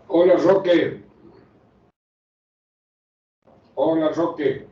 Hola, Roque. Hola, Roque.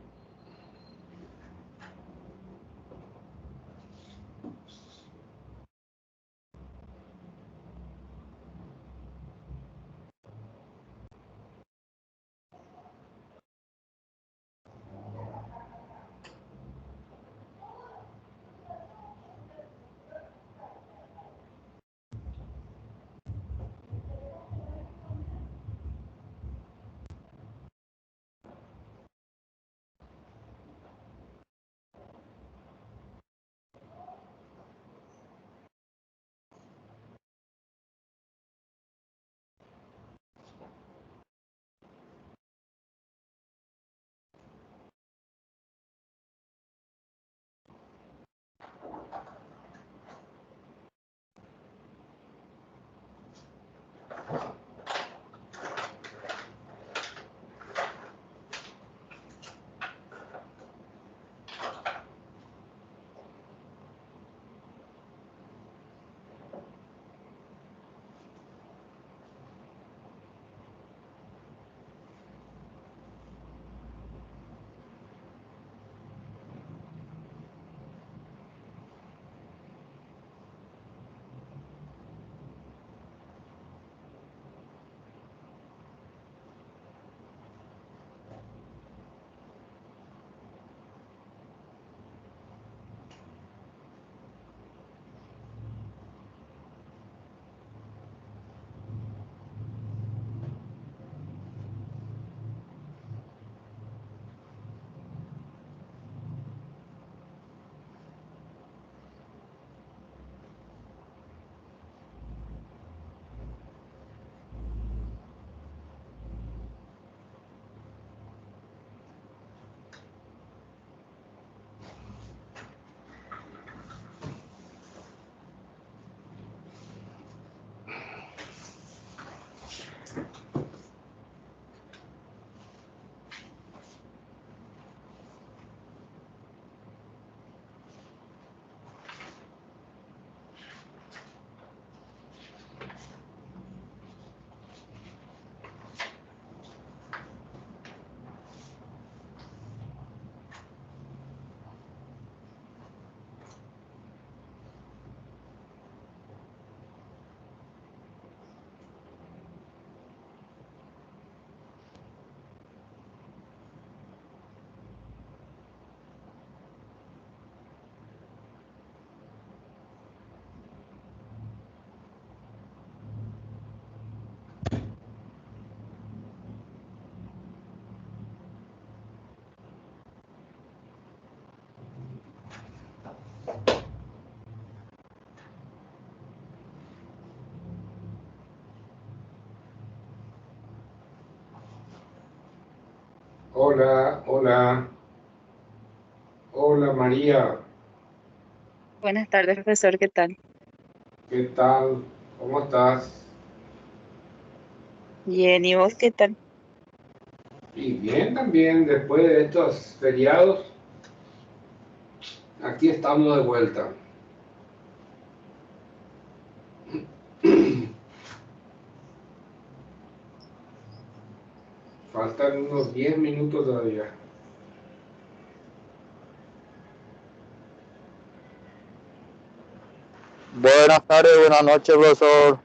Hola, hola. Hola, María. Buenas tardes, profesor, ¿qué tal? ¿Qué tal? ¿Cómo estás? Bien, ¿y vos qué tal? Y bien también, después de estos feriados, aquí estamos de vuelta. Faltan unos 10 minutos todavía. Buenas tardes, buenas noches, profesor.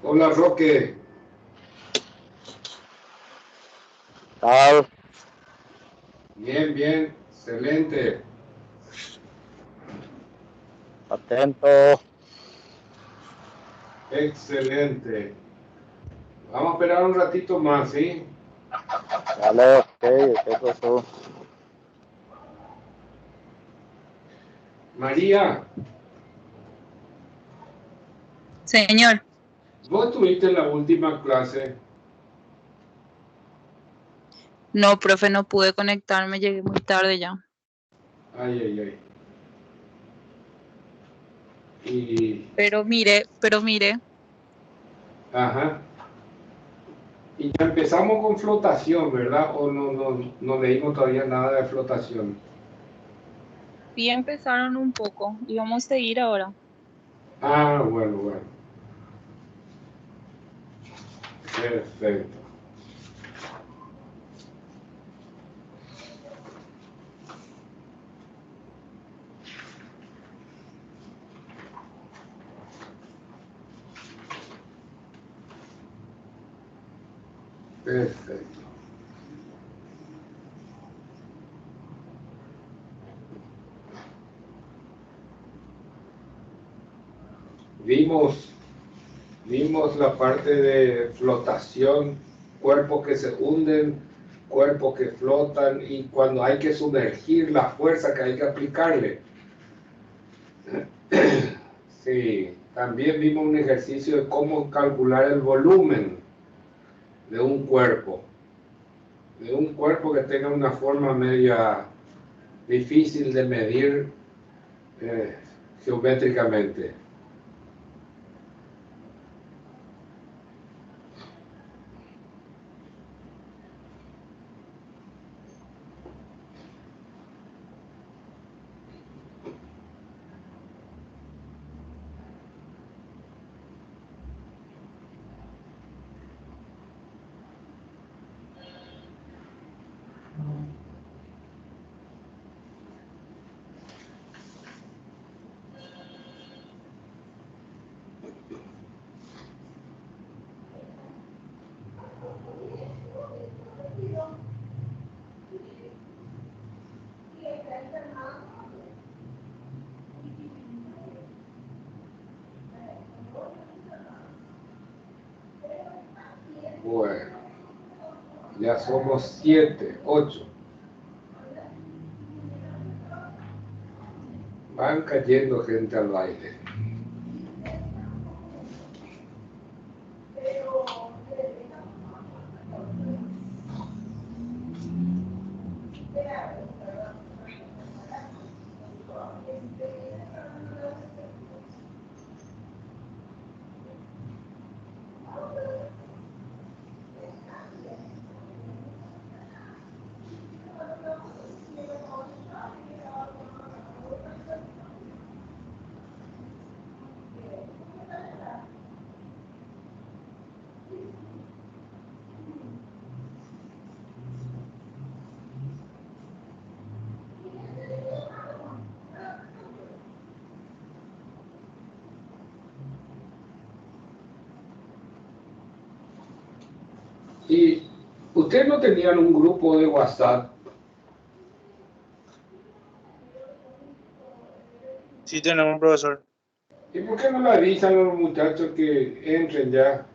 Hola, Roque. Tal, Bien, bien, excelente. atento. Excelente. Vamos a esperar un ratito más, ¿sí? Dale, ok, profesor. María, Señor, vos estuviste en la última clase. no, profe, no pude conectarme, llegué muy tarde ya. Ay, ay, ay. Y, Pero mire, ajá. Y ya empezamos con flotación, ¿verdad? O no leímos todavía nada de flotación. sí empezaron un poco y vamos a seguir ahora. Ah, bueno, bueno. Perfecto. Perfecto. Vimos la parte de flotación, cuerpos que se hunden, cuerpos que flotan y cuando hay que sumergir la fuerza que hay que aplicarle. Sí, también vimos un ejercicio de cómo calcular el volumen de un cuerpo que tenga una forma media difícil de medir geométricamente. Bueno, ya somos 7, 8. Van cayendo gente al baile. Y ustedes no tenían un grupo de WhatsApp. Sí tenemos, profesor. ¿Y por qué no le avisan a los muchachos que entren ya?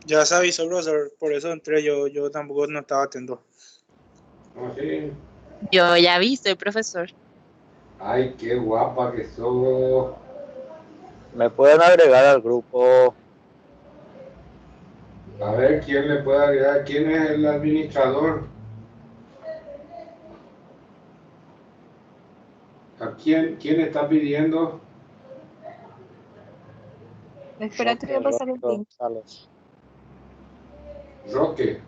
Ya se avisó, profesor, por eso entré yo tampoco no estaba atento. Así. Yo ya vi, soy profesor. Ay, qué guapa que sos. ¿Me pueden agregar al grupo? A ver, ¿quién le puede agregar? ¿Quién es el administrador? ¿A quién está pidiendo? Espérate, voy a pasar el Roque link. González. Roque.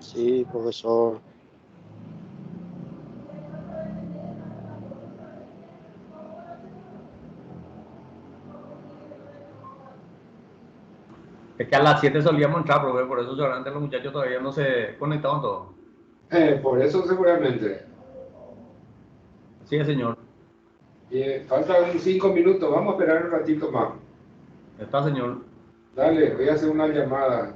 Sí, profesor. Es que a las 7 solíamos entrar, profe, por eso seguramente los muchachos todavía no se conectaban todos. Por eso seguramente. Sí, señor. Faltan 5 minutos, vamos a esperar un ratito más. Está, señor. Dale, voy a hacer una llamada.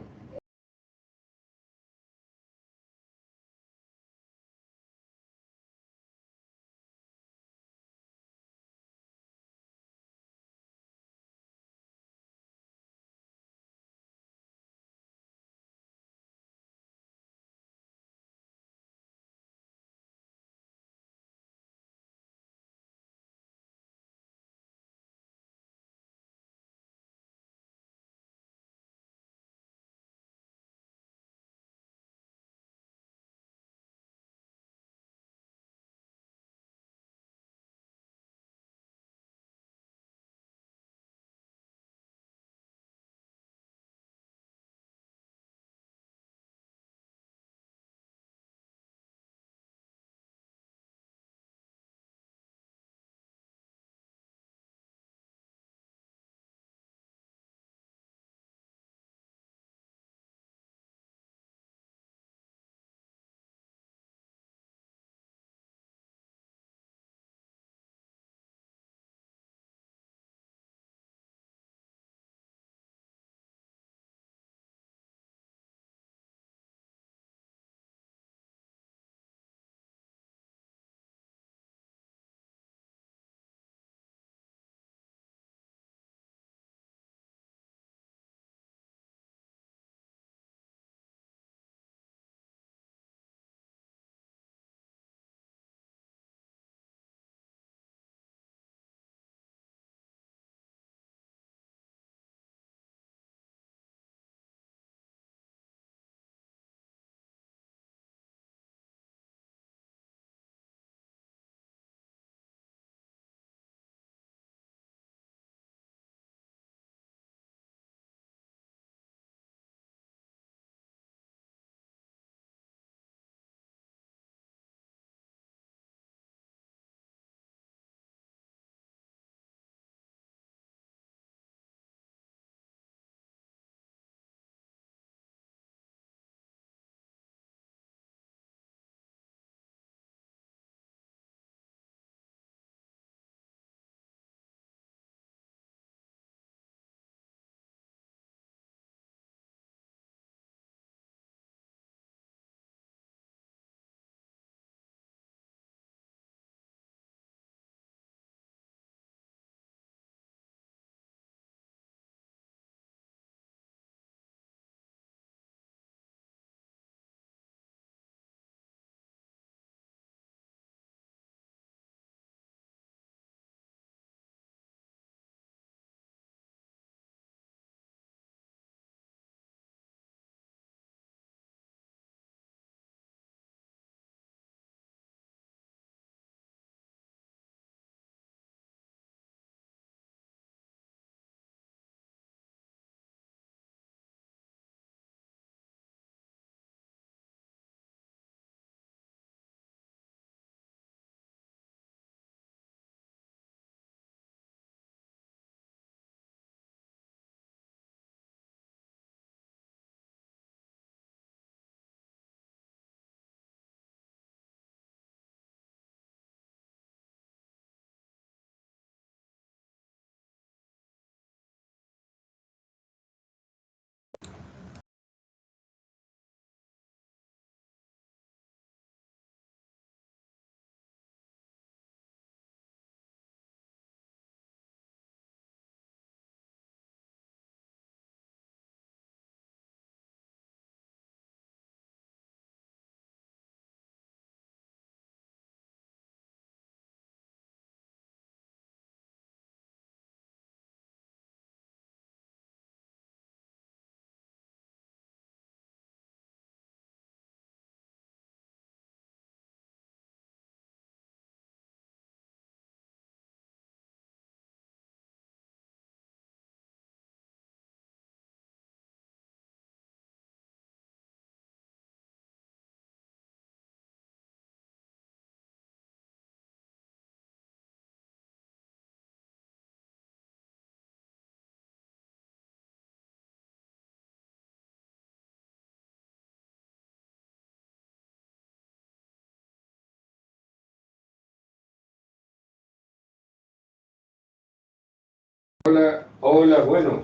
Hola, bueno,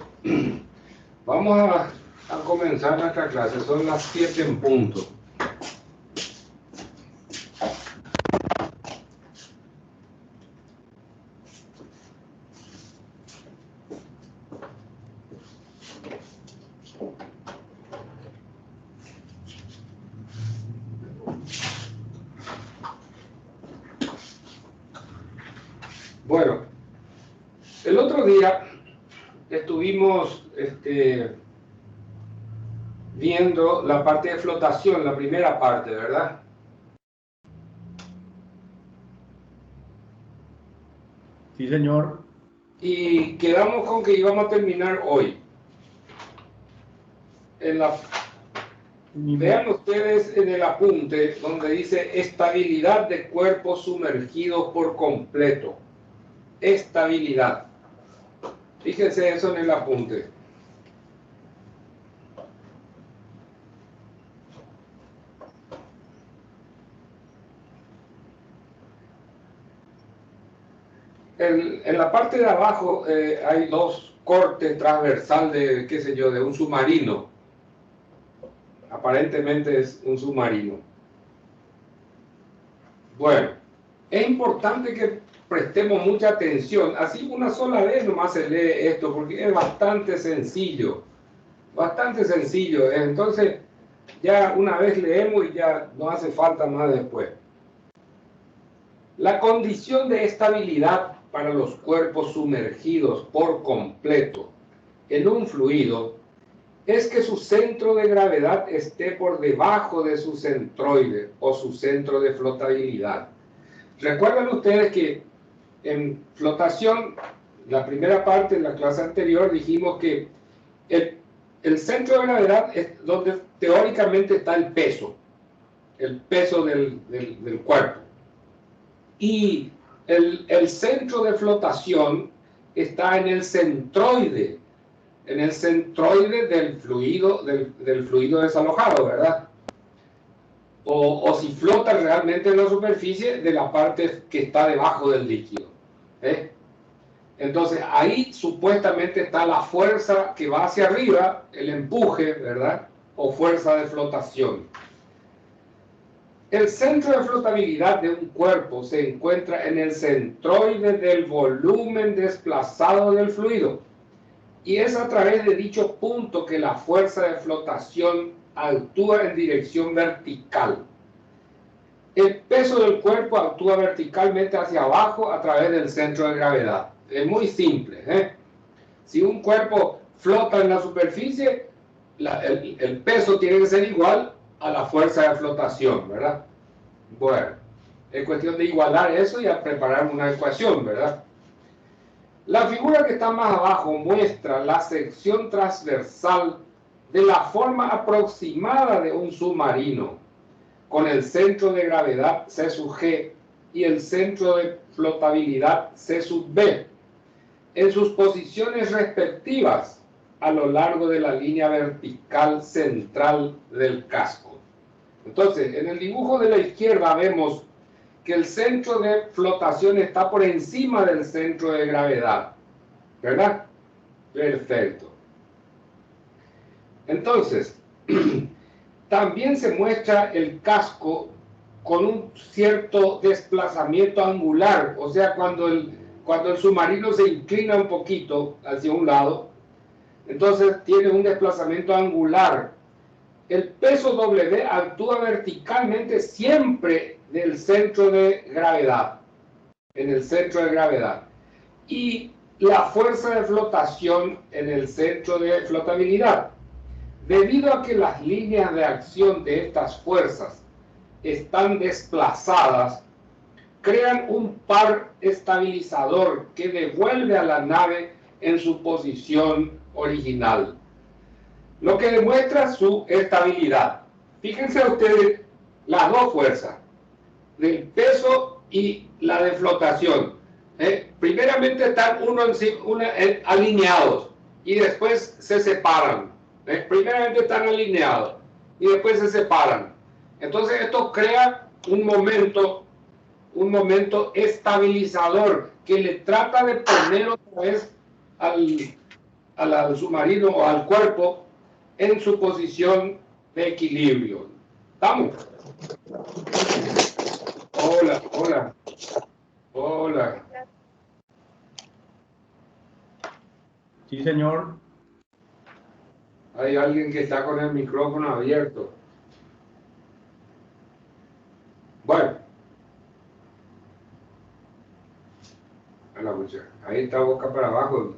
vamos a comenzar nuestra clase, son las 7 en punto. Bueno, el otro día estuvimos viendo la parte de flotación, la primera parte, ¿verdad? Sí, señor. Y quedamos con que íbamos a terminar hoy. Vean ustedes en el apunte donde dice estabilidad de cuerpos sumergidos por completo. Estabilidad. Fíjense eso en el apunte. En la parte de abajo hay dos cortes transversal de, qué sé yo, de un submarino. Aparentemente es un submarino. Bueno, es importante que prestemos mucha atención. Así una sola vez nomás se lee esto porque es bastante sencillo. Bastante sencillo. Entonces, ya una vez leemos y ya no hace falta más después. La condición de estabilidad para los cuerpos sumergidos por completo en un fluido es que su centro de gravedad esté por debajo de su centroide o su centro de flotabilidad. Recuerdan ustedes que en flotación, la primera parte de la clase anterior dijimos que el centro de gravedad es donde teóricamente está el peso del cuerpo. Y el centro de flotación está en el centroide del fluido desalojado, ¿verdad? O si flota realmente en la superficie de la parte que está debajo del líquido. Entonces ahí supuestamente está la fuerza que va hacia arriba, el empuje, ¿verdad? O fuerza de flotación. El centro de flotabilidad de un cuerpo se encuentra en el centroide del volumen desplazado del fluido. Y es a través de dicho punto que la fuerza de flotación actúa en dirección vertical. El peso del cuerpo actúa verticalmente hacia abajo a través del centro de gravedad. Es muy simple. Si un cuerpo flota en la superficie, el peso tiene que ser igual a la fuerza de flotación, ¿verdad? Bueno, es cuestión de igualar eso y a preparar una ecuación, ¿verdad? La figura que está más abajo muestra la sección transversal de la forma aproximada de un submarino, con el centro de gravedad C sub G y el centro de flotabilidad C sub B, en sus posiciones respectivas a lo largo de la línea vertical central del casco. Entonces, en el dibujo de la izquierda vemos que el centro de flotación está por encima del centro de gravedad, ¿verdad? Perfecto. Entonces, también se muestra el casco con un cierto desplazamiento angular, o sea, cuando el submarino se inclina un poquito hacia un lado, entonces tiene un desplazamiento angular. El peso W actúa verticalmente siempre del centro de gravedad, en el centro de gravedad, y la fuerza de flotación en el centro de flotabilidad. Debido a que las líneas de acción de estas fuerzas están desplazadas, crean un par estabilizador que devuelve a la nave en su posición original, lo que demuestra su estabilidad. Fíjense ustedes las dos fuerzas, del peso y la de flotación. Primeramente están alineados y después se separan. Primeramente están alineados y después se separan. Entonces esto crea un momento estabilizador que le trata de poner otra vez al submarino o al cuerpo en su posición de equilibrio. ¿Estamos? Hola, hola. Hola. Sí, señor. Hay alguien que está con el micrófono abierto. Bueno. A la mucha. Ahí está boca para abajo.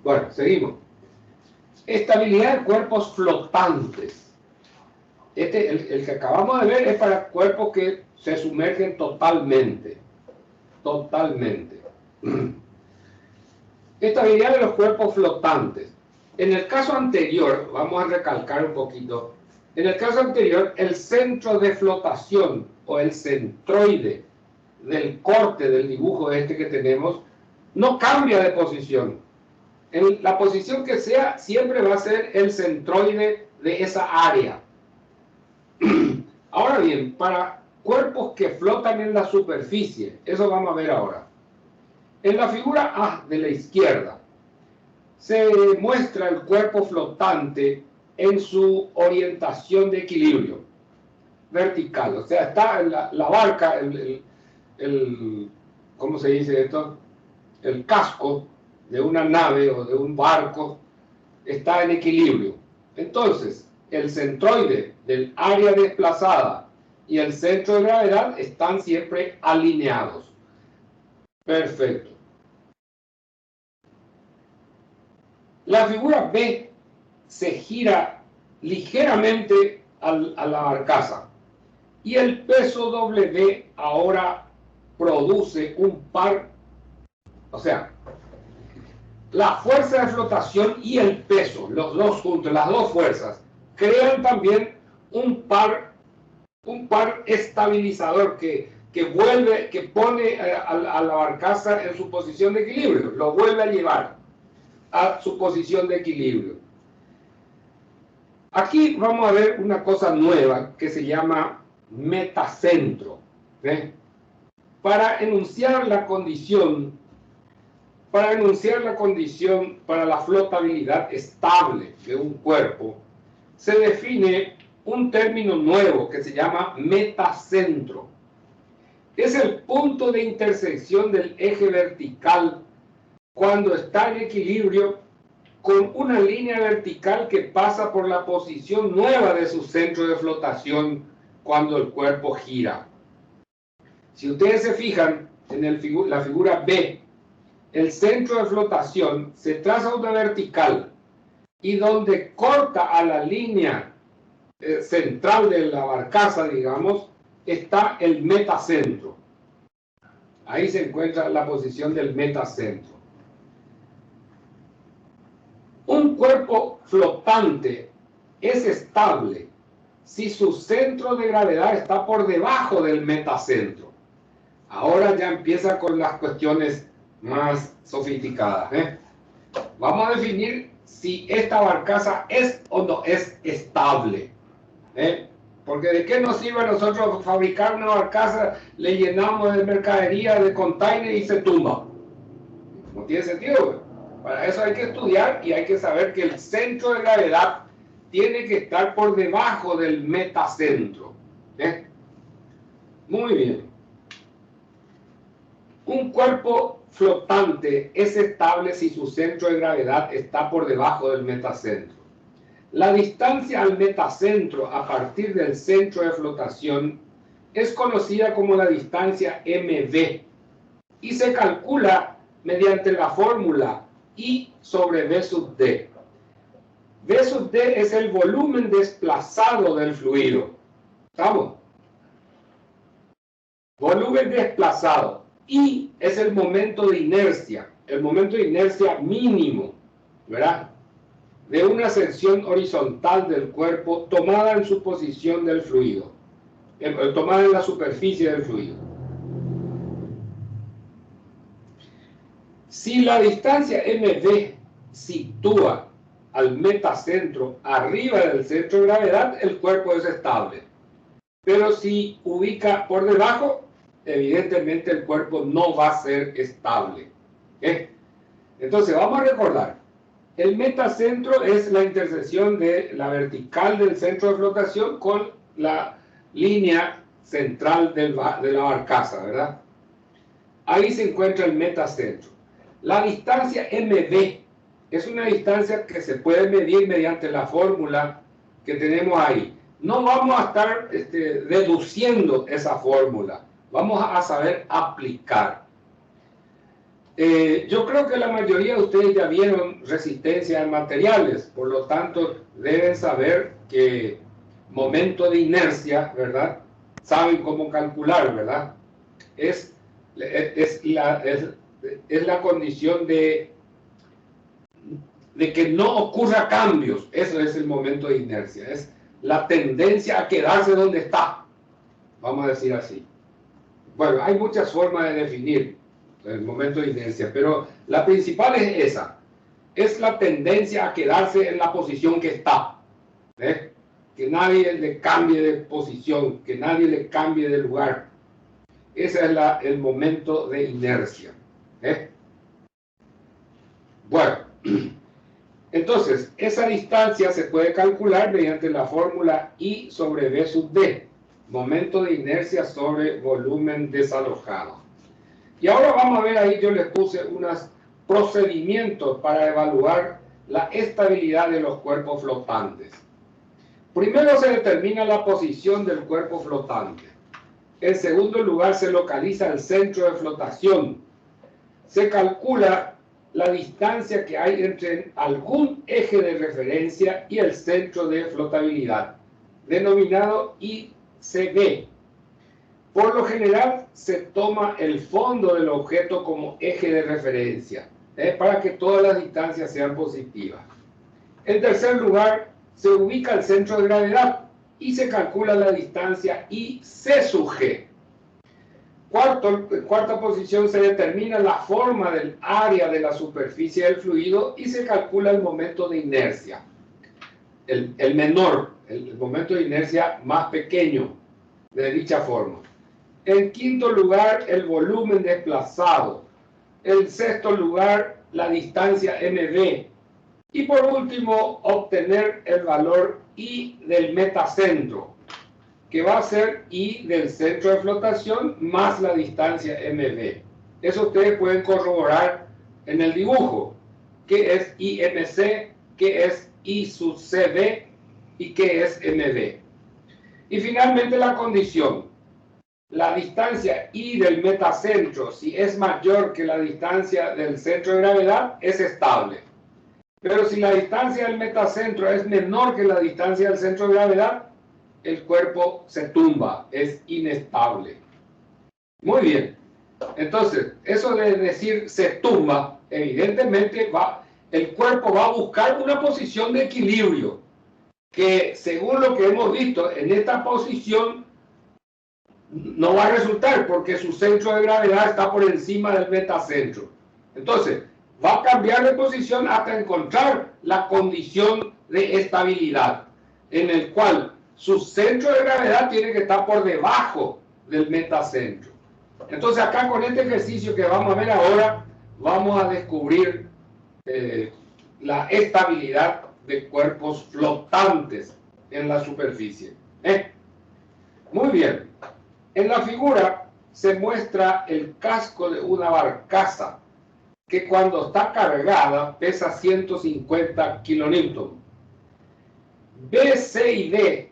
Bueno, seguimos. Estabilidad de cuerpos flotantes. El que acabamos de ver es para cuerpos que se sumergen totalmente. Totalmente. Estabilidad de los cuerpos flotantes. En el caso anterior, vamos a recalcar un poquito, en el caso anterior, el centro de flotación o el centroide del corte del dibujo este que tenemos no cambia de posición. En la posición que sea, siempre va a ser el centroide de esa área. Ahora bien, para cuerpos que flotan en la superficie, eso vamos a ver ahora. En la figura A de la izquierda, se muestra el cuerpo flotante en su orientación de equilibrio vertical. O sea, está en la barca, ¿cómo se dice esto? El casco de una nave o de un barco está en equilibrio. Entonces, el centroide del área desplazada y el centro de gravedad están siempre alineados. Perfecto. La figura B se gira ligeramente a la barcaza y el peso W ahora produce un par, o sea, la fuerza de flotación y el peso, los dos juntos, las dos fuerzas, crean también un par estabilizador que pone a la barcaza en su posición de equilibrio, lo vuelve a llevar a su posición de equilibrio. Aquí vamos a ver una cosa nueva que se llama metacentro. ¿Ve? Para enunciar la condición para la flotabilidad estable de un cuerpo, se define un término nuevo que se llama metacentro. Es el punto de intersección del eje vertical cuando está en equilibrio con una línea vertical que pasa por la posición nueva de su centro de flotación cuando el cuerpo gira. Si ustedes se fijan en la figura B, el centro de flotación se traza una vertical y donde corta a la línea central de la barcaza, digamos, está el metacentro. Ahí se encuentra la posición del metacentro. Un cuerpo flotante es estable si su centro de gravedad está por debajo del metacentro. Ahora ya empieza con las cuestiones más sofisticadas. Vamos a definir si esta barcaza es o no es estable. Porque de qué nos sirve a nosotros fabricar una barcaza, le llenamos de mercadería, de container y se tumba. No tiene sentido. Para eso hay que estudiar y hay que saber que el centro de gravedad tiene que estar por debajo del metacentro. Muy bien. Un cuerpo flotante es estable si su centro de gravedad está por debajo del metacentro. La distancia al metacentro a partir del centro de flotación es conocida como la distancia mv y se calcula mediante la fórmula I sobre V sub D. V sub D es el volumen desplazado del fluido. ¿Estamos? Volumen desplazado. I es el momento de inercia mínimo, ¿verdad? De una sección horizontal del cuerpo tomada en su posición del fluido, tomada en la superficie del fluido. Si la distancia mv sitúa al metacentro arriba del centro de gravedad, el cuerpo es estable. Pero si ubica por debajo, evidentemente el cuerpo no va a ser estable. Entonces vamos a recordar, el metacentro es la intersección de la vertical del centro de flotación con la línea central de la barcaza, ¿verdad? Ahí se encuentra el metacentro. La distancia MB es una distancia que se puede medir mediante la fórmula que tenemos ahí. No vamos a estar deduciendo esa fórmula, vamos a saber aplicar. Yo creo que la mayoría de ustedes ya vieron resistencia en materiales, por lo tanto deben saber que momento de inercia, ¿verdad? Saben cómo calcular, ¿verdad? Es la condición de que no ocurra cambios. Eso es el momento de inercia, es la tendencia a quedarse donde está, vamos a decir así. Bueno, hay muchas formas de definir el momento de inercia, pero la principal es esa, es la tendencia a quedarse en la posición que está, que nadie le cambie de posición, que nadie le cambie de lugar. Ese es el momento de inercia. Bueno, entonces, esa distancia se puede calcular mediante la fórmula I sobre V sub D, momento de inercia sobre volumen desalojado. Y ahora vamos a ver ahí, yo les puse unos procedimientos para evaluar la estabilidad de los cuerpos flotantes. Primero se determina la posición del cuerpo flotante. En segundo lugar se localiza el centro de flotación. Se calcula la distancia que hay entre algún eje de referencia y el centro de flotabilidad, denominado ICB. Por lo general, se toma el fondo del objeto como eje de referencia, para que todas las distancias sean positivas. En tercer lugar, se ubica el centro de gravedad y se calcula la distancia IC sub G. Cuarta posición, se determina la forma del área de la superficie del fluido y se calcula el momento de inercia. El menor, el momento de inercia más pequeño de dicha forma. En quinto lugar, el volumen desplazado. En sexto lugar, la distancia MB. Y por último, obtener el valor I del metacentro, que va a ser I del centro de flotación más la distancia MB. Eso ustedes pueden corroborar en el dibujo. ¿Qué es IMC? ¿Qué es I sub CB? ¿Y qué es MB? Y finalmente la condición. La distancia I del metacentro, si es mayor que la distancia del centro de gravedad, es estable. Pero si la distancia del metacentro es menor que la distancia del centro de gravedad, el cuerpo se tumba, es inestable. Muy bien. Entonces, eso de decir se tumba, evidentemente el cuerpo va a buscar una posición de equilibrio, que según lo que hemos visto, en esta posición no va a resultar porque su centro de gravedad está por encima del metacentro. Entonces, va a cambiar de posición hasta encontrar la condición de estabilidad, en el cual su centro de gravedad tiene que estar por debajo del metacentro. Entonces acá con este ejercicio que vamos a ver ahora, vamos a descubrir la estabilidad de cuerpos flotantes en la superficie. Muy bien. En la figura se muestra el casco de una barcaza que cuando está cargada pesa 150 kilonewton. B, C y D,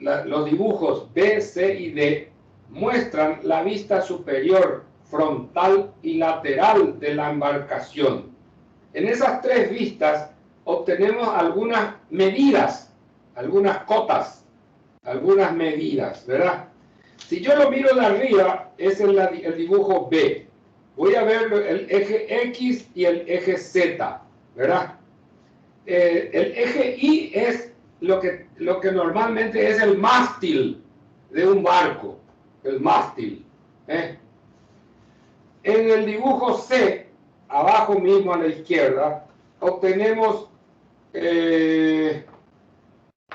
los dibujos B, C y D muestran la vista superior, frontal y lateral de la embarcación. En esas tres vistas obtenemos algunas medidas, algunas cotas, algunas medidas, ¿verdad? Si yo lo miro de arriba, es el dibujo B. Voy a ver el eje X y el eje Z, ¿verdad? El eje Y es lo que normalmente es el mástil de un barco, el mástil. En el dibujo C, abajo mismo a la izquierda, obtenemos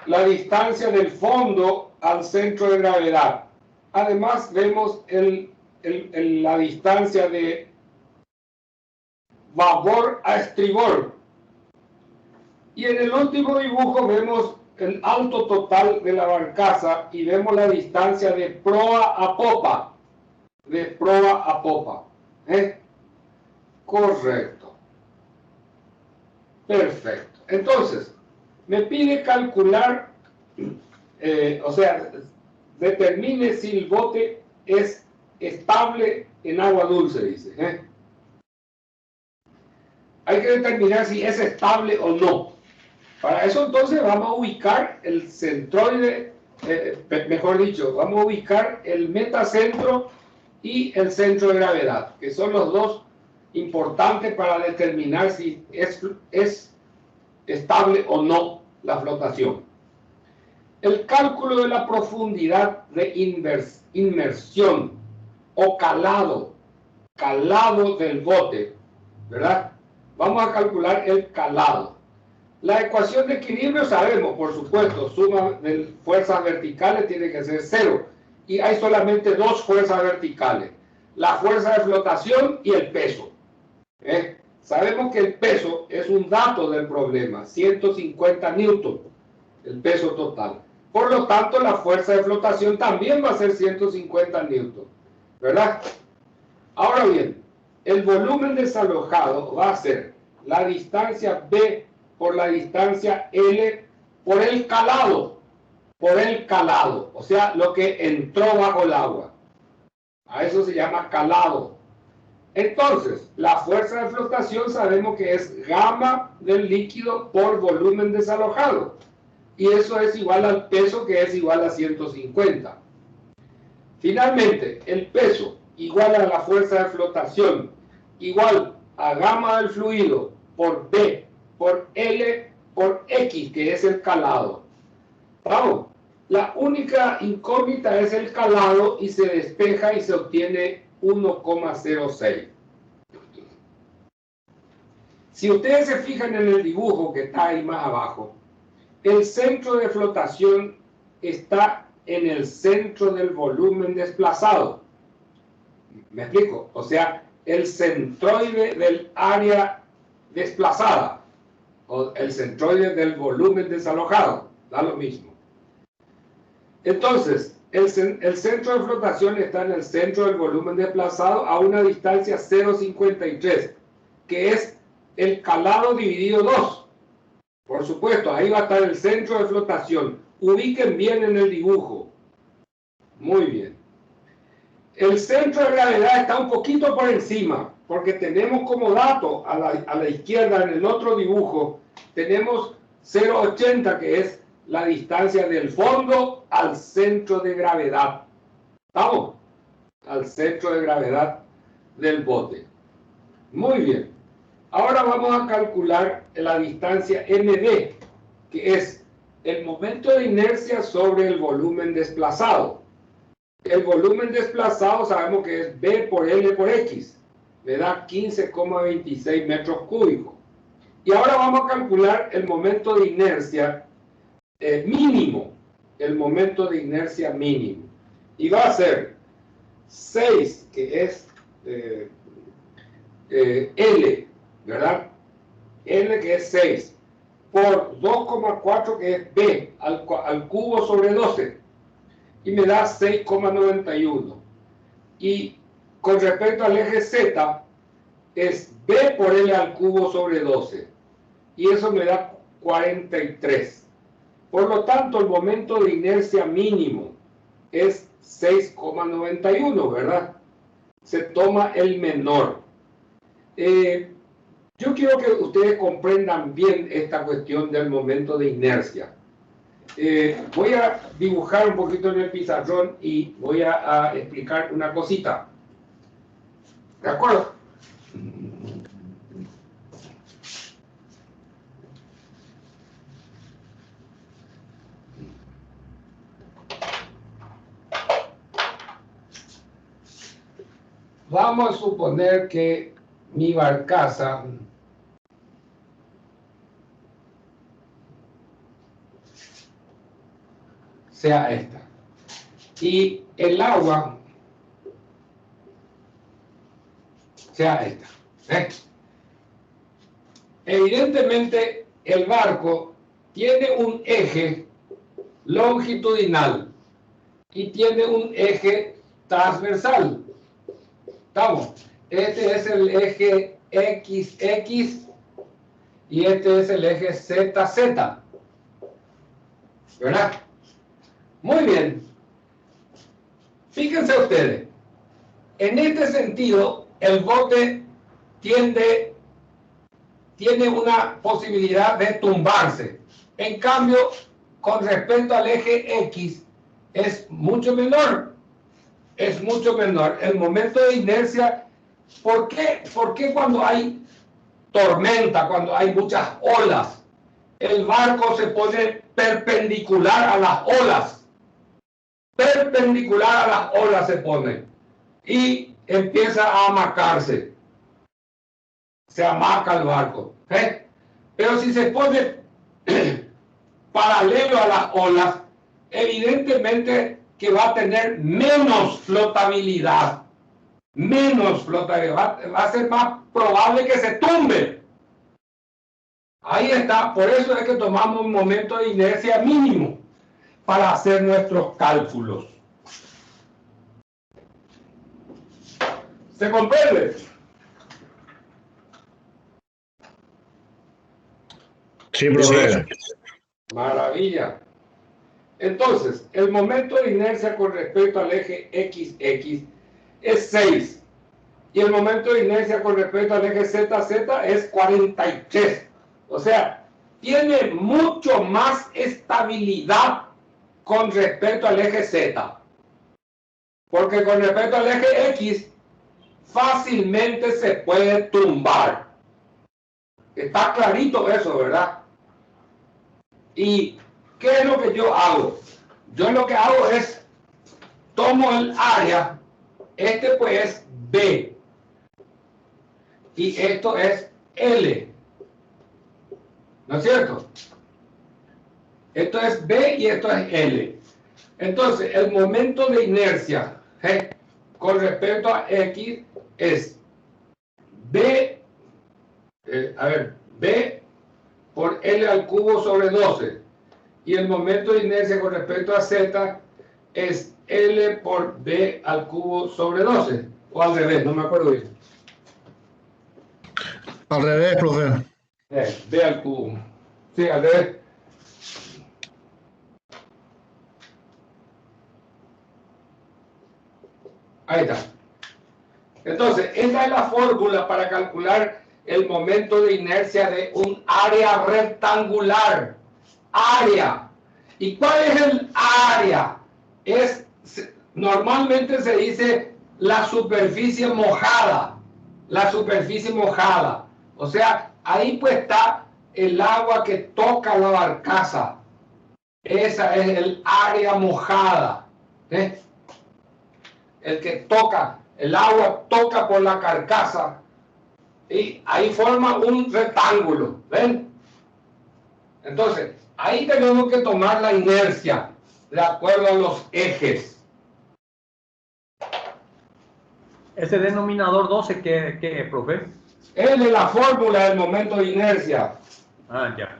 la distancia del fondo al centro de gravedad. Además vemos la distancia de babor a estribor. Y en el último dibujo vemos el alto total de la barcaza y vemos la distancia de proa a popa. De proa a popa. Correcto. Perfecto. Entonces, me pide calcular, o sea, determine si el bote es estable en agua dulce, dice. Hay que determinar si es estable o no. Para eso entonces vamos a ubicar el centroide, mejor dicho, vamos a ubicar el metacentro y el centro de gravedad, que son los dos importantes para determinar si es estable o no la flotación. El cálculo de la profundidad de inmersión o calado del bote, ¿verdad? Vamos a calcular el calado. La ecuación de equilibrio sabemos, por supuesto, suma de fuerzas verticales tiene que ser 0. Y hay solamente dos fuerzas verticales, la fuerza de flotación y el peso. Sabemos que el peso es un dato del problema, 150 newton, el peso total. Por lo tanto, la fuerza de flotación también va a ser 150 newton, ¿verdad? Ahora bien, el volumen desalojado va a ser la distancia B por la distancia L por el calado, o sea, lo que entró bajo el agua. A eso se llama calado. Entonces, la fuerza de flotación sabemos que es gamma del líquido por volumen desalojado. Y eso es igual al peso, que es igual a 150. Finalmente, el peso igual a la fuerza de flotación, igual a gamma del fluido por B, por L, por X, que es el calado. Vamos, la única incógnita es el calado y se despeja y se obtiene 1,06. Si ustedes se fijan en el dibujo que está ahí más abajo, el centro de flotación está en el centro del volumen desplazado. ¿Me explico? O sea, el centroide del área desplazada o el centroide del volumen desalojado, da lo mismo. Entonces, el centro de flotación está en el centro del volumen desplazado a una distancia 0,53, que es el calado dividido 2. Por supuesto, ahí va a estar el centro de flotación. Ubiquen bien en el dibujo. Muy bien. El centro de gravedad está un poquito por encima, porque tenemos como dato a la izquierda en el otro dibujo, tenemos 0,80, que es la distancia del fondo al centro de gravedad. ¿Estamos? Al centro de gravedad del bote. Muy bien. Ahora vamos a calcular la distancia MD, que es el momento de inercia sobre el volumen desplazado. El volumen desplazado sabemos que es B por L por X. Me da 15,26 metros cúbicos. Y ahora vamos a calcular el momento de inercia mínimo. El momento de inercia mínimo. Y va a ser 6, que es L, ¿verdad? L, que es 6, por 2,4, que es B, al cubo sobre 12. Y me da 6,91. Y con respecto al eje Z, es B por L al cubo sobre 12. Y eso me da 43. Por lo tanto, el momento de inercia mínimo es 6,91, ¿verdad? Se toma el menor. Yo quiero que ustedes comprendan bien esta cuestión del momento de inercia. Voy a dibujar un poquito en el pizarrón y voy a explicar una cosita. ¿De acuerdo? Vamos a suponer que mi barcaza sea esta. Y el agua sea esta. Evidentemente, el barco tiene un eje longitudinal y tiene un eje transversal. ¿Estamos? Este es el eje XX y este es el eje ZZ. ¿Verdad? Muy bien. Fíjense ustedes. En este sentido, el bote tiene una posibilidad de tumbarse. En cambio, con respecto al eje X, es mucho menor. Es mucho menor. El momento de inercia, ¿por qué cuando hay tormenta, cuando hay muchas olas, el barco se pone perpendicular a las olas? Perpendicular a las olas se pone y empieza a hamacarse. Se hamaca el barco. Pero si se pone paralelo a las olas, evidentemente que va a tener menos flotabilidad. Menos flotabilidad. Va a ser más probable que se tumbe. Ahí está. Por eso es que tomamos un momento de inercia mínimo para hacer nuestros cálculos. ¿Se comprende? Sí, profe. Maravilla. Entonces, el momento de inercia con respecto al eje XX es 6. Y el momento de inercia con respecto al eje ZZ es 43. O sea, tiene mucho más estabilidad con respecto al eje Z. Porque con respecto al eje X, fácilmente se puede tumbar. Está clarito eso, ¿verdad? ¿Y qué es lo que yo hago? Yo lo que hago es, tomo el área, este pues es B, y esto es L, ¿no es cierto? Esto es B y esto es L. Entonces, el momento de inercia con respecto a X es B, B por L al cubo sobre 12. Y el momento de inercia con respecto a Z es L por B al cubo sobre 12. O al revés, no me acuerdo bien. Al revés, profe. B al cubo. Sí, al revés. Ahí está. Entonces, esta es la fórmula para calcular el momento de inercia de un área rectangular. Área. ¿Y cuál es el área? Normalmente se dice la superficie mojada. La superficie mojada. O sea, ahí pues está el agua que toca la barcaza. Esa es el área mojada. El que toca, el agua toca por la carcasa y ahí forma un rectángulo. ¿Ven? Entonces, ahí tenemos que tomar la inercia de acuerdo a los ejes. Ese denominador 12, ¿qué, profe? Es de la fórmula del momento de inercia. Ah, ya.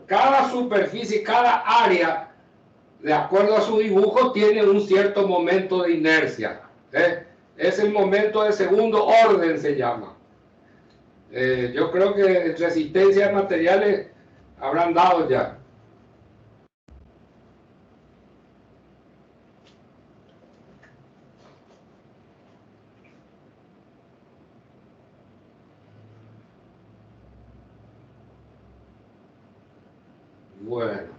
Cada superficie, cada área, de acuerdo a su dibujo, tiene un cierto momento de inercia. Es el momento de segundo orden, se llama. Yo creo que resistencia de materiales habrán dado ya. Bueno.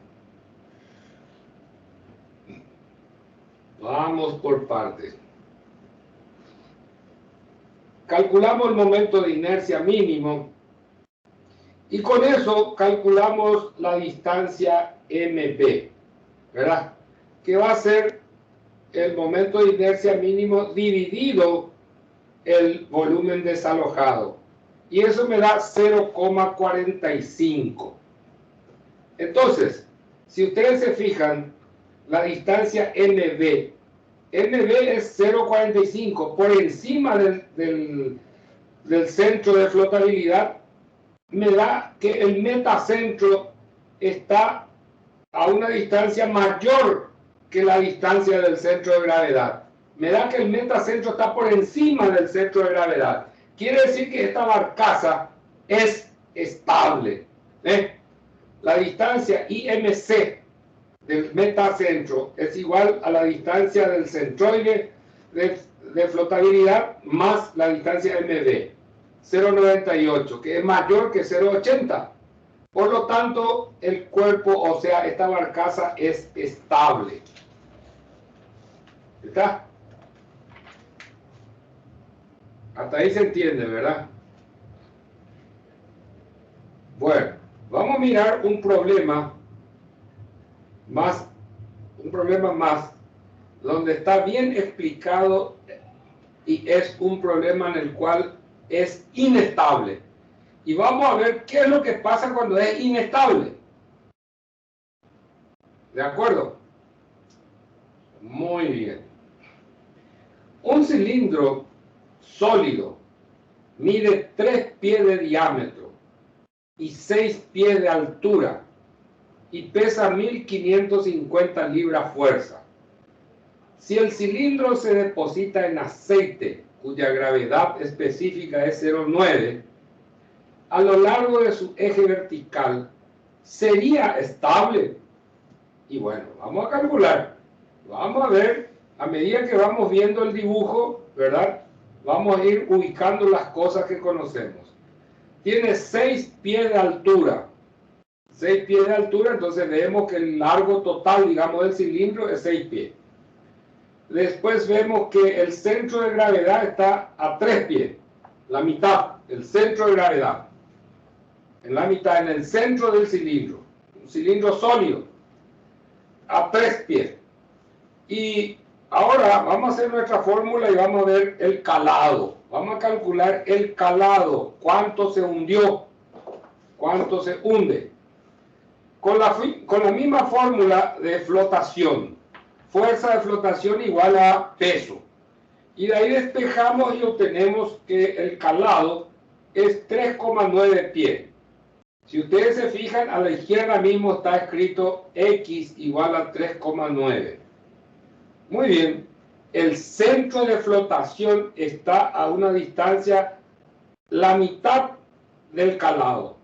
Vamos por partes. Calculamos el momento de inercia mínimo y con eso calculamos la distancia MP, ¿verdad? Que va a ser el momento de inercia mínimo dividido el volumen desalojado. Y eso me da 0,45. Entonces, si ustedes se fijan, la distancia MB es 0,45, por encima del centro de flotabilidad, me da que el metacentro está a una distancia mayor que la distancia del centro de gravedad. Me da que el metacentro está por encima del centro de gravedad. Quiere decir que esta barcaza es estable. La distancia IMC del metacentro es igual a la distancia del centroide de flotabilidad más la distancia MB, 0,98, que es mayor que 0,80. Por lo tanto, el cuerpo, o sea, esta barcaza es estable. ¿Está? Hasta ahí se entiende, ¿verdad? Bueno, vamos a mirar un problema más, donde está bien explicado y es un problema en el cual es inestable. Y vamos a ver qué es lo que pasa cuando es inestable. ¿De acuerdo? Muy bien. Un cilindro sólido mide 3 pies de diámetro y 6 pies de altura y pesa 1550 libras fuerza. Si el cilindro se deposita en aceite, cuya gravedad específica es 0,9, a lo largo de su eje vertical, ¿sería estable? Y bueno, vamos a calcular. Vamos a ver, a medida que vamos viendo el dibujo, ¿verdad? Vamos a ir ubicando las cosas que conocemos. Tiene 6 pies de altura. 6 pies de altura, entonces vemos que el largo total, digamos, del cilindro es 6 pies. Después vemos que el centro de gravedad está a 3 pies. La mitad, el centro de gravedad. En la mitad, en el centro del cilindro. Un cilindro sólido. A 3 pies. Y ahora vamos a hacer nuestra fórmula y vamos a ver el calado. Vamos a calcular el calado. ¿Cuánto se hundió? ¿Cuánto se hunde? Con la misma fórmula de flotación. Fuerza de flotación igual a peso. Y de ahí despejamos y obtenemos que el calado es 3,9 pies. Si ustedes se fijan, a la izquierda mismo está escrito X igual a 3,9. Muy bien. El centro de flotación está a una distancia la mitad del calado.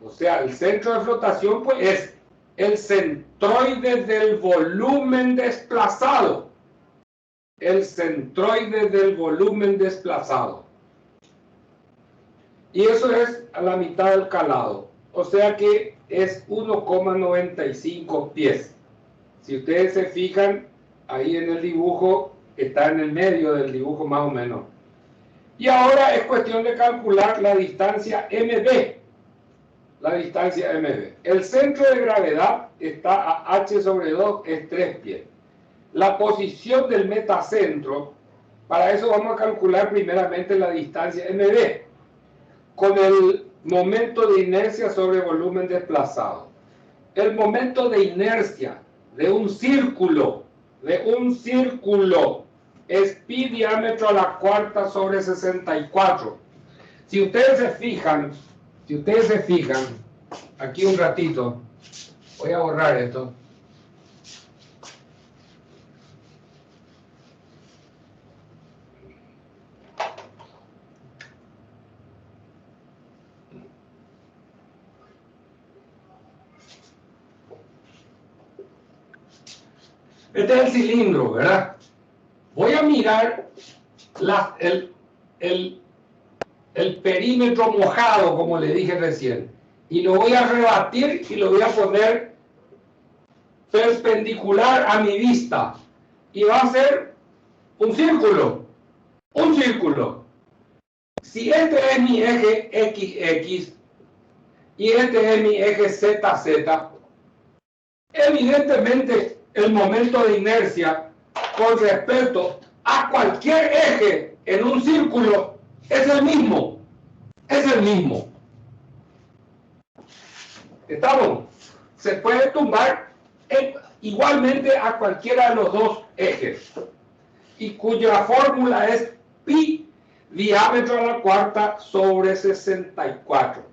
O sea, el centro de flotación pues es el centroide del volumen desplazado. El centroide del volumen desplazado. Y eso es a la mitad del calado. O sea que es 1,95 pies. Si ustedes se fijan, ahí en el dibujo, está en el medio del dibujo más o menos. Y ahora es cuestión de calcular la distancia MB. La distancia MB. El centro de gravedad está a H sobre 2, es 3 pies. La posición del metacentro, para eso vamos a calcular primeramente la distancia MB, con el momento de inercia sobre volumen desplazado. El momento de inercia de un círculo, es pi diámetro a la cuarta sobre 64. Si ustedes se fijan, aquí un ratito, voy a borrar esto. Este es el cilindro, ¿verdad? Voy a mirar el perímetro mojado, como le dije recién, y lo voy a rebatir y lo voy a poner perpendicular a mi vista. Y va a ser un círculo. Un círculo. Si este es mi eje XX y este es mi eje ZZ, evidentemente el momento de inercia con respecto a cualquier eje en un círculo es el mismo. Es el mismo. ¿Estamos? se puede tumbar igualmente a cualquiera de los dos ejes, y cuya fórmula es pi diámetro a la cuarta sobre 64.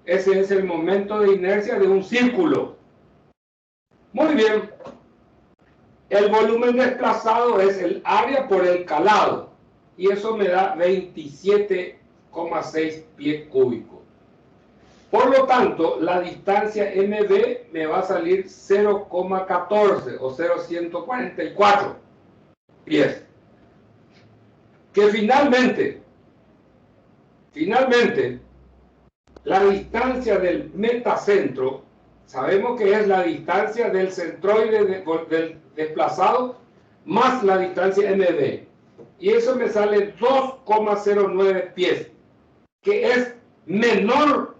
Ese es el momento de inercia de un círculo. Muy bien. El volumen desplazado es el área por el calado, y eso me da 27,6 pies cúbicos. Por lo tanto, la distancia MB me va a salir 0,14 o 0,144 pies. Que finalmente, la distancia del metacentro, sabemos que es la distancia del centroide del desplazado más la distancia MB. Y eso me sale 2,09 pies, que es menor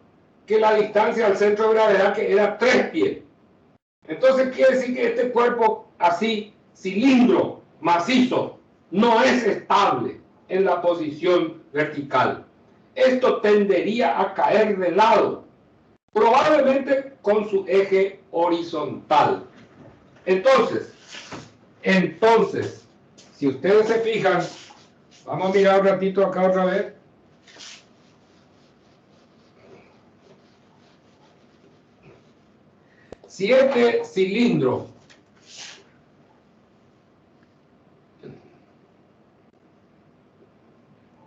que la distancia al centro de gravedad, que era 3 pies. Entonces quiere decir que este cuerpo así, cilindro, macizo, no es estable en la posición vertical. Esto tendería a caer de lado, probablemente con su eje horizontal. Entonces, si ustedes se fijan, vamos a mirar un ratito acá otra vez. Si este cilindro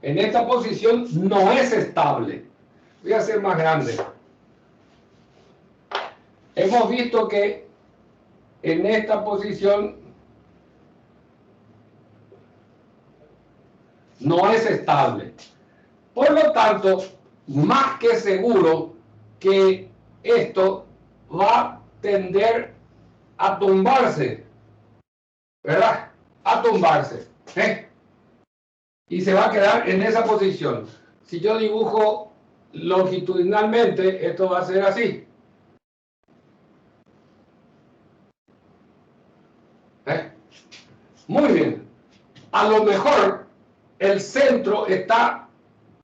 en esta posición no es estable, voy a hacer más grande. Hemos visto que en esta posición no es estable. Por lo tanto, más que seguro que esto va a tender a tumbarse, ¿verdad? A tumbarse, y se va a quedar en esa posición. Si yo dibujo longitudinalmente, esto va a ser así. Muy bien. A lo mejor el centro está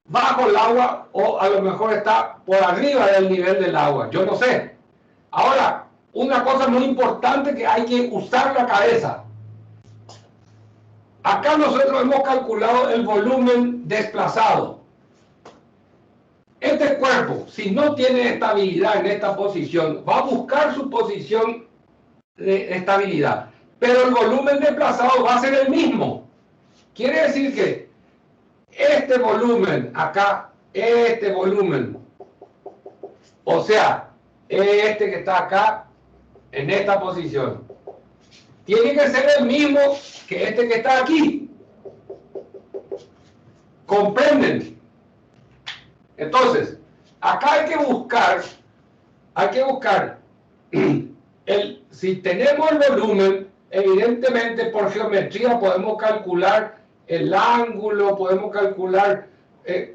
bajo el agua, o a lo mejor está por arriba del nivel del agua. Yo no sé. Ahora, una cosa muy importante, que hay que usar la cabeza. Acá nosotros hemos calculado el volumen desplazado. Este cuerpo, si no tiene estabilidad en esta posición, va a buscar su posición de estabilidad, pero el volumen desplazado va a ser el mismo. Quiere decir que este volumen acá, este volumen, o sea, este que está acá, en esta posición, tiene que ser el mismo que este que está aquí. ¿Comprenden? Entonces, acá hay que buscar, si tenemos el volumen, evidentemente por geometría podemos calcular el ángulo, podemos calcular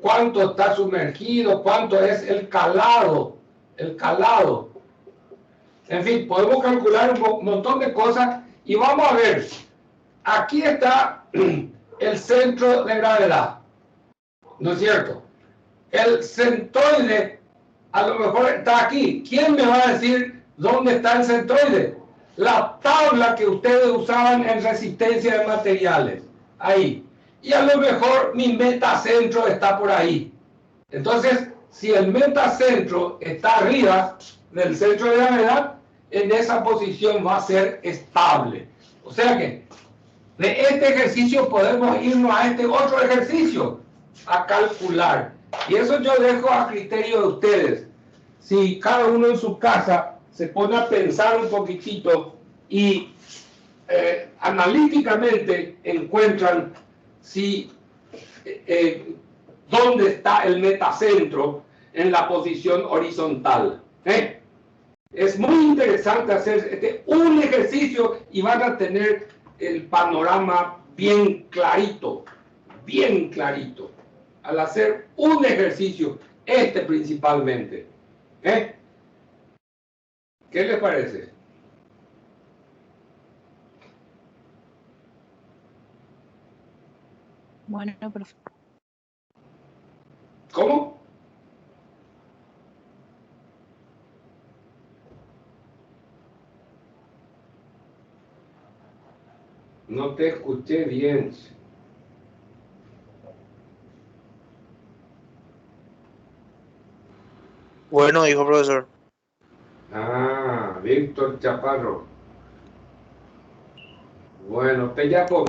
cuánto está sumergido, cuánto es el calado. En fin, podemos calcular un montón de cosas, y vamos a ver, aquí está el centro de gravedad, ¿no es cierto? El centroide a lo mejor está aquí. ¿Quién me va a decir dónde está el centroide? La tabla que ustedes usaban en resistencia de materiales, ahí. Y a lo mejor mi metacentro está por ahí. Entonces, si el metacentro está arriba del centro de gravedad, en esa posición va a ser estable. O sea que de este ejercicio podemos irnos a este otro ejercicio a calcular. Y eso yo dejo a criterio de ustedes. Si cada uno en su casa se pone a pensar un poquitito y analíticamente encuentran dónde está el metacentro en la posición horizontal. Es muy interesante hacer un ejercicio, y van a tener el panorama bien clarito, al hacer un ejercicio, principalmente. ¿Qué les parece? Bueno, profe. ¿Cómo? No te escuché bien. Bueno, dijo profesor. Ah, Víctor Chaparro. Bueno,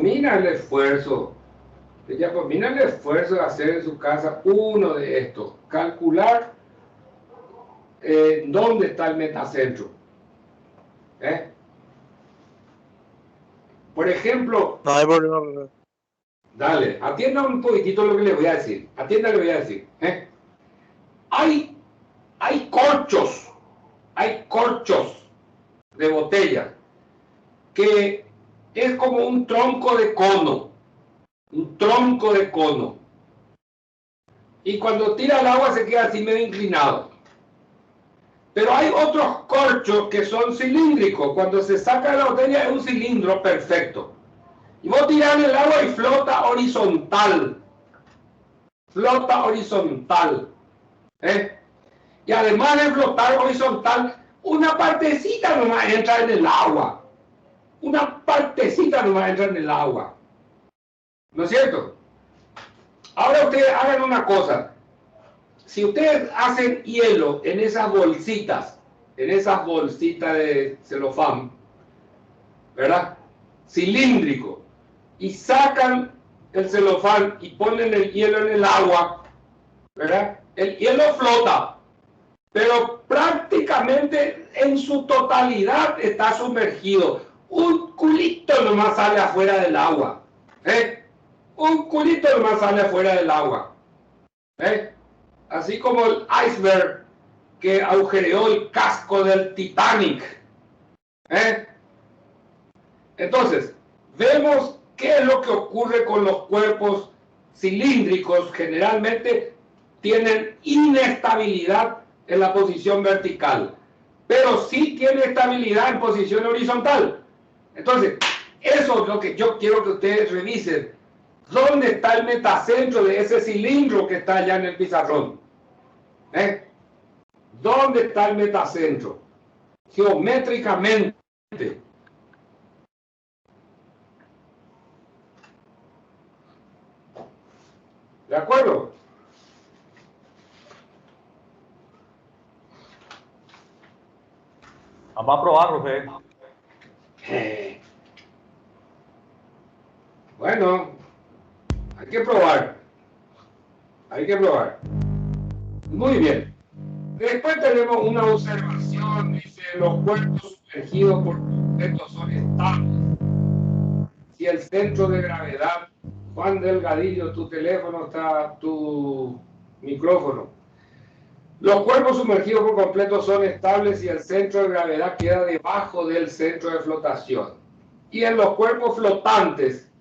mira el esfuerzo. Mira el esfuerzo de hacer en su casa uno de estos. Calcular dónde está el metacentro. Por ejemplo, No hay problema, profesor. dale, atienda un poquitito lo que le voy a decir. Atienda lo que le voy a decir. Hay corchos de botella que es como un tronco de cono. Un tronco de cono. Y cuando tira el agua se queda así medio inclinado. Pero hay otros corchos que son cilíndricos. Cuando se saca la botella es un cilindro perfecto. Y vos tirás en el agua y flota horizontal. Flota horizontal. Y además de flotar horizontal, una partecita nomás entra en el agua. Una partecita nomás entra en el agua. ¿No es cierto? Ahora ustedes hagan una cosa. Si ustedes hacen hielo en esas bolsitas de celofán, ¿verdad? Cilíndrico, y sacan el celofán y ponen el hielo en el agua, ¿verdad? El hielo flota, pero prácticamente en su totalidad está sumergido. Un culito nomás sale afuera del agua, un culito nomás sale afuera del agua, así como el iceberg que agujereó el casco del Titanic. Entonces, vemos qué es lo que ocurre con los cuerpos cilíndricos. Generalmente tienen inestabilidad en la posición vertical, pero sí tiene estabilidad en posición horizontal. Entonces, eso es lo que yo quiero que ustedes revisen. ¿Dónde está el metacentro de ese cilindro que está allá en el pizarrón? ¿Dónde está el metacentro? Geométricamente. ¿De acuerdo? Vamos a probar, profe. Bueno, hay que probar. Hay que probar. Muy bien. Después tenemos una observación. Dice, los cuerpos sumergidos por completo son estables. Si el centro de gravedad, Juan Delgadillo, tu teléfono está, tu micrófono. Los cuerpos sumergidos por completo son estables si el centro de gravedad queda debajo del centro de flotación. Y en los cuerpos flotantes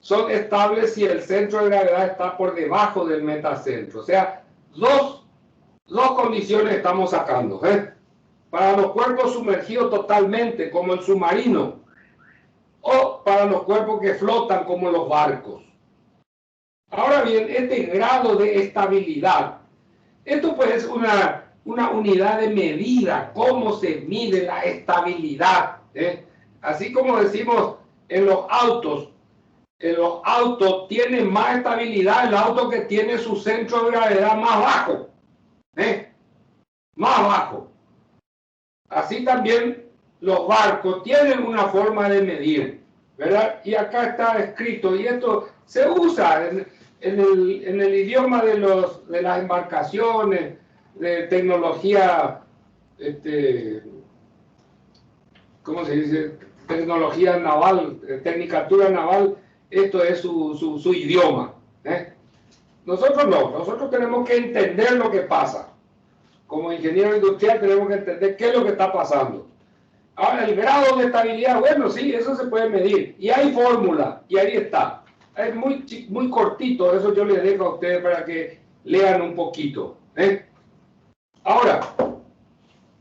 son estables si el centro de gravedad está por debajo del metacentro. O sea, dos condiciones estamos sacando. Para los cuerpos sumergidos totalmente, como el submarino, o para los cuerpos que flotan, como los barcos. Ahora bien, este grado de estabilidad, esto pues es una unidad de medida, cómo se mide la estabilidad. Así como decimos en los autos tiene más estabilidad el auto que tiene su centro de gravedad más bajo. Más bajo. Así también los barcos tienen una forma de medir, ¿verdad? Y acá está escrito, y esto se usa en el idioma de las embarcaciones, de tecnología, ¿cómo se dice? Tecnología naval, tecnicatura naval, esto es su idioma. Nosotros no, nosotros tenemos que entender lo que pasa. Como ingeniero industrial tenemos que entender qué es lo que está pasando. Ahora, el grado de estabilidad, bueno, sí, eso se puede medir. Y hay fórmula, y ahí está. Es muy cortito, eso yo les dejo a ustedes para que lean un poquito. Ahora,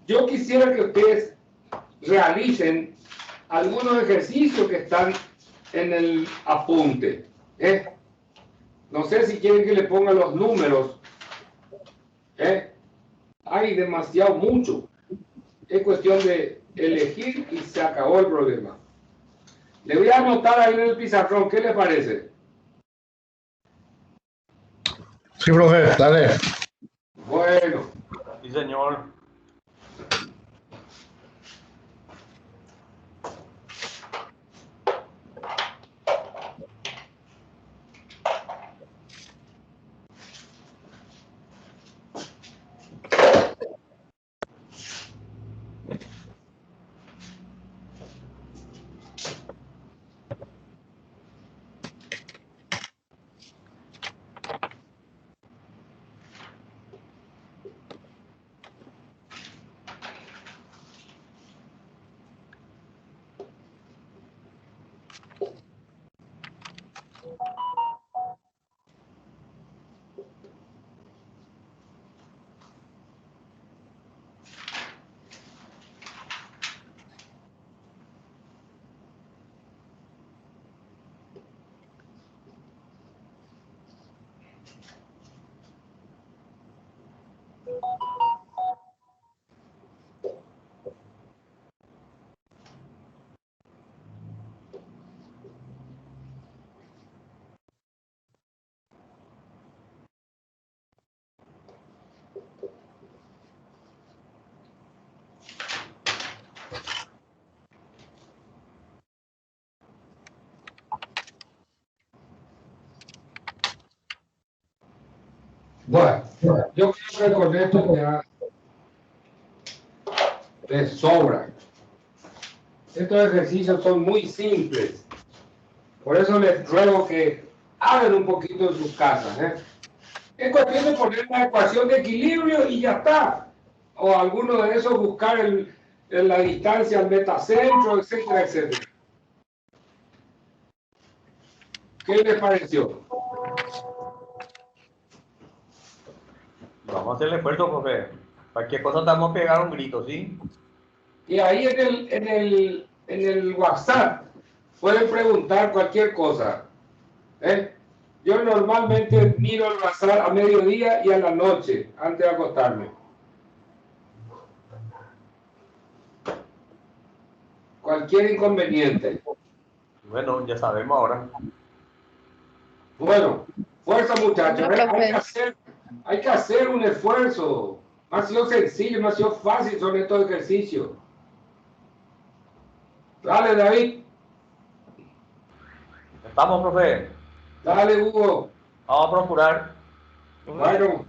yo quisiera que ustedes realicen algunos ejercicios que están en el apunte. No sé si quieren que le ponga los números. Hay demasiado mucho. Es cuestión de elegir y se acabó el problema. Le voy a anotar ahí en el pizarrón, ¿qué le parece? Sí, profe, dale. Bueno, Sí, señor. bueno, yo creo que con esto ya les sobra. Estos ejercicios son muy simples. Por eso les ruego que hagan un poquito en sus casas. Es cuestión de poner la ecuación de equilibrio y ya está. O alguno de esos buscar la distancia al metacentro, etcétera, etcétera. ¿Qué les pareció? Vamos a hacer el esfuerzo, profe. Cualquier cosa estamos a pegar un grito, ¿sí? Y ahí en el WhatsApp pueden preguntar cualquier cosa. Yo normalmente miro el WhatsApp a mediodía y a la noche, antes de acostarme. Cualquier inconveniente. Bueno, ya sabemos ahora. Bueno, fuerza muchachos. Bueno, profe. Hay que hacer un esfuerzo. No ha sido sencillo, no ha sido fácil son estos ejercicios. Dale, David. Estamos, profe. Dale, Hugo. Vamos a procurar. Bueno,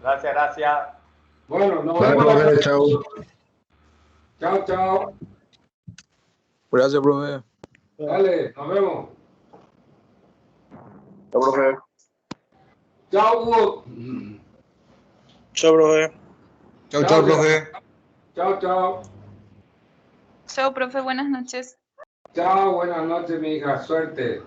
Gracias, gracias. bueno, nos Dale, vemos la profe, próxima. chao. Chao, chao. Gracias, profe. Dale, nos vemos. Chao, profe. Chao, Hugo. Chao, profe. Chao, chao, profe. Chao, chao. Chao, profe, buenas noches. Chao, buenas noches, mi hija. Suerte.